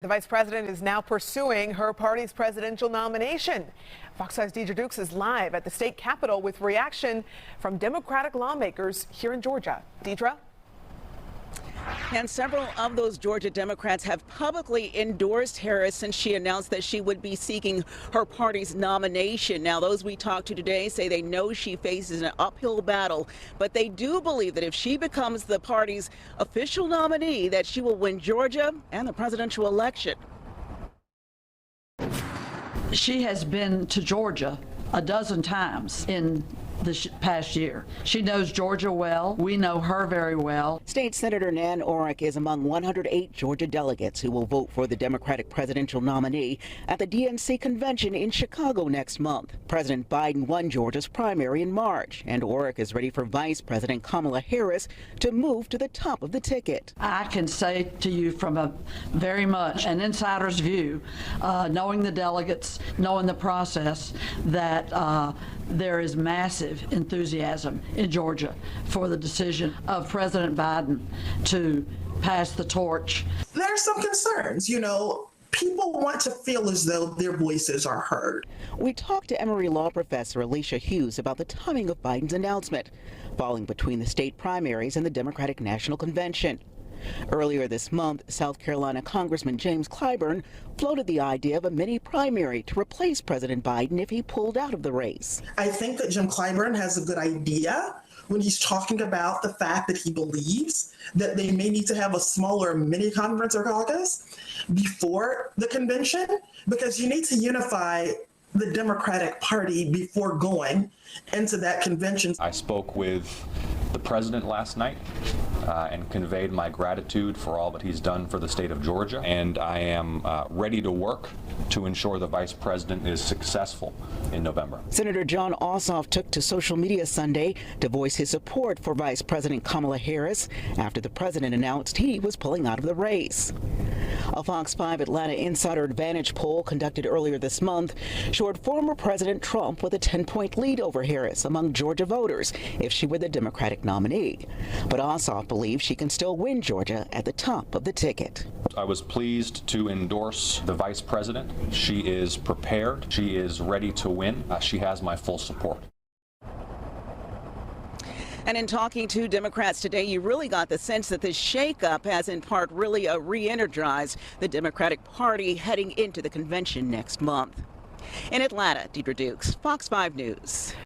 The vice president is now pursuing her party's presidential nomination. Fox 5's Deidre Dukes is live at the state capitol with reaction from Democratic lawmakers here in Georgia. Deidre? And several of those Georgia Democrats have publicly endorsed Harris since she announced that she would be seeking her party's nomination. Now, those we talked to today say they know she faces an uphill battle, but they do believe that if she becomes the party's official nominee, that she will win Georgia and the presidential election. She has been to Georgia a dozen times in the past year. She knows Georgia well. We know her very well. State Senator Nan Orrick is among 108 Georgia delegates who will vote for the Democratic presidential nominee at the DNC convention in Chicago next month. President Biden won Georgia's primary in March, and Orrick is ready for Vice President Kamala Harris to move to the top of the ticket. I can say to you from a very much an insider's view, knowing the delegates, knowing the process, that there is massive enthusiasm in Georgia for the decision of President Biden to pass the torch. There are some concerns, people want to feel as though their voices are heard. We talked to Emory Law professor Alicia Hughes about the timing of Biden's announcement, falling between the state primaries and the Democratic National Convention. Earlier this month, South Carolina Congressman James Clyburn floated the idea of a mini primary to replace President Biden if he pulled out of the race. I think that Jim Clyburn has a good idea when he's talking about the fact that he believes that they may need to have a smaller mini conference or caucus before the convention, because you need to unify the Democratic Party before going into that convention. I spoke with the president last night and conveyed my gratitude for all that he's done for the state of Georgia, and I am ready to work to ensure the vice president is successful in November. Senator Jon Ossoff took to social media Sunday to voice his support for Vice President Kamala Harris after the president announced he was pulling out of the race. A Fox 5 Atlanta Insider Advantage poll conducted earlier this month showed former President Trump with a 10-point lead over Harris among Georgia voters if she were the Democratic nominee. But Ossoff believes she can still win Georgia at the top of the ticket. I was pleased to endorse the vice president. She is prepared. She is ready to win. She has my full support. And in talking to Democrats today, you really got the sense that this shakeup has in part really re-energized the Democratic Party heading into the convention next month. In Atlanta, Deidre Dukes, Fox 5 News.